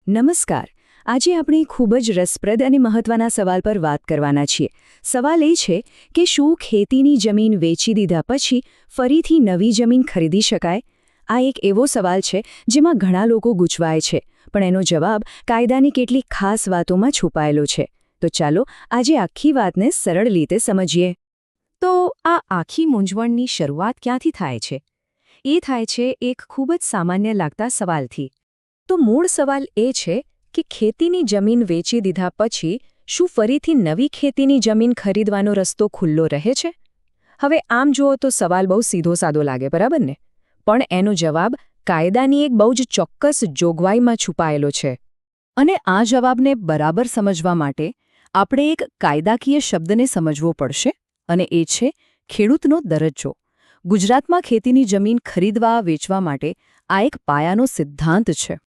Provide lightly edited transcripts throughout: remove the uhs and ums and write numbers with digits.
નમસ્કાર. આજે આપણે ખૂબ જ રસપ્રદ અને મહત્વના સવાલ પર વાત કરવાના છીએ. સવાલ એ છે કે શું ખેતીની જમીન વેચી દીધા પછી ફરીથી નવી જમીન ખરીદી શકાય? આ એક એવો સવાલ છે જેમાં ઘણા લોકો ગૂંચવાય છે, પણ એનો જવાબ કાયદાની કેટલીક ખાસ વાતોમાં છુપાયેલો છે. તો ચાલો આજે આખી વાતને સરળ રીતે સમજીએ. તો આ આખી મૂંઝવણની શરૂઆત ક્યાંથી થાય છે? એ થાય છે એક ખૂબ જ સામાન્ય લાગતા સવાલથી. તો મૂળ સવાલ એ છે કે ખેતીની જમીન વેચી દીધા પછી શું ફરીથી નવી ખેતીની જમીન ખરીદવાનો રસ્તો ખુલ્લો રહે છે? હવે આમ જુઓ તો સવાલ બહુ સીધો સાદો લાગે, બરાબર ને? પણ એનો જવાબ કાયદાની એક બહુ જ ચોક્કસ જોગવાઈમાં છુપાયેલો છે. અને આ જવાબને બરાબર સમજવા માટે આપણે એક કાયદાકીય શબ્દને સમજવો પડશે, અને એ છે ખેડૂતનો દરજ્જો. ગુજરાતમાં ખેતીની જમીન ખરીદવા વેચવા માટે આ એક પાયાનો સિદ્ધાંત છે.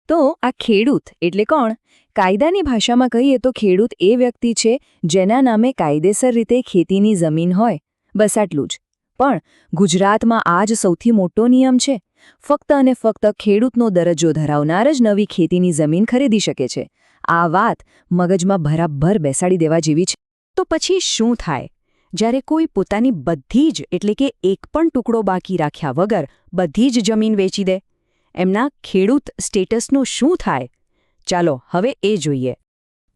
તો આ ખેડૂત એટલે કોણ? કાયદાની ભાષામાં કહીએ તો ખેડૂત એ વ્યક્તિ છે જેના નામે કાયદેસર રીતે ખેતીની જમીન હોય. બસ આટલું જ. પણ ગુજરાતમાં આ જ સૌથી મોટો નિયમ છે. ફક્ત અને ફક્ત ખેડૂતનો દરજ્જો ધરાવનાર જ નવી ખેતીની જમીન ખરીદી શકે છે. આ વાત મગજમાં બરાબર બેસાડી દેવા જેવી છે. તો પછી શું થાય જ્યારે કોઈ પોતાની બધી જ એટલે કે એક પણ ટુકડો બાકી રાખ્યા વગર બધી જ જમીન વેચી દે? એમના ખેડૂત સ્ટેટસનું શું થાય? ચાલો હવે એ જોઈએ.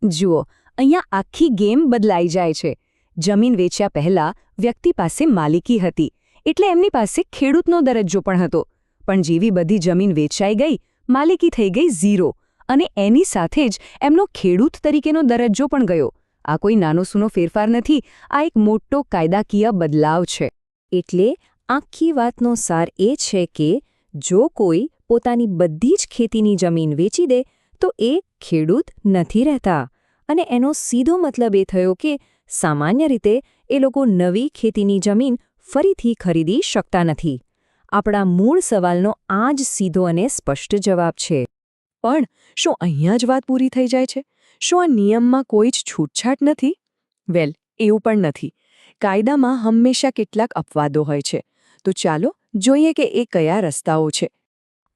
જુઓ, અહીંયા આખી ગેમ બદલાઈ જાય છે. જમીન વેચ્યા પહેલાં વ્યક્તિ પાસે માલિકી હતી, એટલે એમની પાસે ખેડૂતનો દરજ્જો પણ હતો. પણ જેવી બધી જમીન વેચાઈ ગઈ, માલિકી થઈ ગઈ 0, અને એની સાથે જ એમનો ખેડૂત તરીકેનો દરજ્જો પણ ગયો. આ કોઈ નાનો સૂનો ફેરફાર નથી, આ એક મોટો કાયદાકીય બદલાવ છે. એટલે આખી વાતનો સાર એ છે કે જો કોઈ પોતાની બધી જ ખેતીની જમીન વેચી દે તો એ ખેડૂત નથી રહેતા. અને એનો સીધો મતલબ એ થયો કે સામાન્ય રીતે એ લોકો નવી ખેતીની જમીન ફરીથી ખરીદી શકતા નથી. આપણા મૂળ સવાલનો આ જ સીધો અને સ્પષ્ટ જવાબ છે. પણ શું અહીંયા જ વાત પૂરી થઈ જાય છે? શું આ નિયમમાં કોઈ જ છૂટછાટ નથી? વેલ, એવું પણ નથી. કાયદામાં હંમેશા કેટલાક અપવાદો હોય છે. તો ચાલો જોઈએ કે એ કયા રસ્તાઓ છે.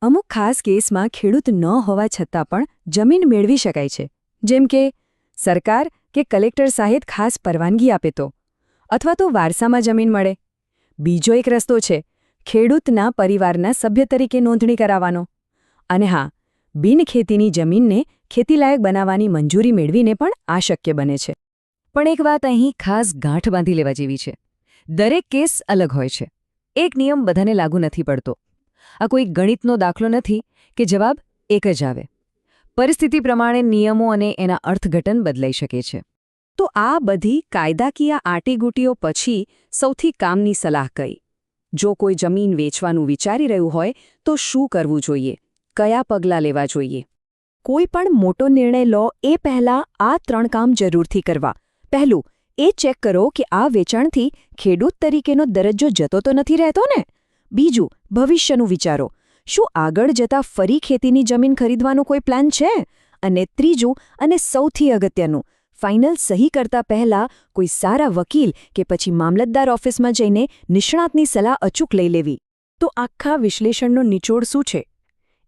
અમુક ખાસ કેસમાં ખેડૂત ન હોવા છતાં પણ જમીન મેળવી શકાય છે. જેમ કે સરકાર કે કલેક્ટર સાહેબ ખાસ પરવાનગી આપે તો, અથવા તો વારસામાં જમીન મળે. બીજો એક રસ્તો છે ખેડૂતના પરિવારના સભ્ય તરીકે નોંધણી કરાવવાનો. અને હા, બિનખેતીની જમીનને ખેતીલાયક બનાવવાની મંજૂરી મેળવીને પણ આ શક્ય બને છે. પણ એક વાત અહીં ખાસ ગાંઠ બાંધી લેવા જેવી છે. દરેક કેસ અલગ હોય છે. એક નિયમ બધાને લાગુ નથી પડતો. આ કોઈ ગણિતનો દાખલો નથી કે જવાબ એક જ આવે. પરિસ્થિતિ પ્રમાણે નિયમો અને એના અર્થઘટન બદલાઈ શકે છે. તો આ બધી કાયદાકીય આટીગૂટીઓ પછી સૌથી કામની સલાહ કઈ? જો કોઈ જમીન વેચવાનું વિચારી રહ્યું હોય તો શું કરવું જોઈએ? કયા પગલાં લેવા જોઈએ? કોઈ પણ મોટો નિર્ણય લો એ પહેલાં આ 3 કામ જરૂરથી કરવા. પહેલું, એ ચેક કરો કે આ વેચાણથી ખેડૂત તરીકેનો દરજ્જો જતો તો નથી રહેતો ને? બીજું, ભવિષ્યનું વિચારો. શું આગળ જતાં ફરી ખેતીની જમીન ખરીદવાનો કોઈ પ્લાન છે? અને ત્રીજું અને સૌથી અગત્યનું, ફાઇનલ સહી કરતા પહેલાં કોઈ સારા વકીલ કે પછી મામલતદાર ઓફિસમાં જઈને નિષ્ણાતની સલાહ અચૂક લઈ લેવી. તો આખા વિશ્લેષણનો નિચોડ શું છે?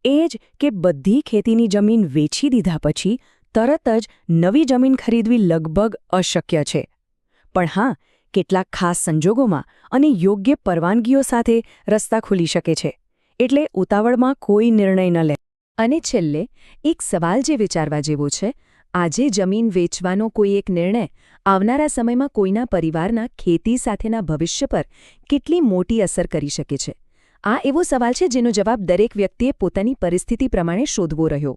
એ જ કે બધી ખેતીની જમીન વેચી દીધા પછી તરત જ નવી જમીન ખરીદવી લગભગ અશક્ય છે. પણ હા, કેટલાક ખાસ સંજોગોમાં અને યોગ્ય પરવાનગીઓ સાથે રસ્તા ખુલી શકે છે. એટલે ઉતાવળમાં કોઈ નિર્ણય ન લે. અને છેલ્લે એક સવાલ જે વિચારવા જેવો છે, આજે જમીન વેચવાનો કોઈ એક નિર્ણય આવનારા સમયમાં કોઈના પરિવારના ખેતી સાથેના ભવિષ્ય પર કેટલી મોટી અસર કરી શકે છે? આ એવો સવાલ છે જેનો જવાબ દરેક વ્યક્તિએ પોતાની પરિસ્થિતિ પ્રમાણે શોધવો રહ્યો.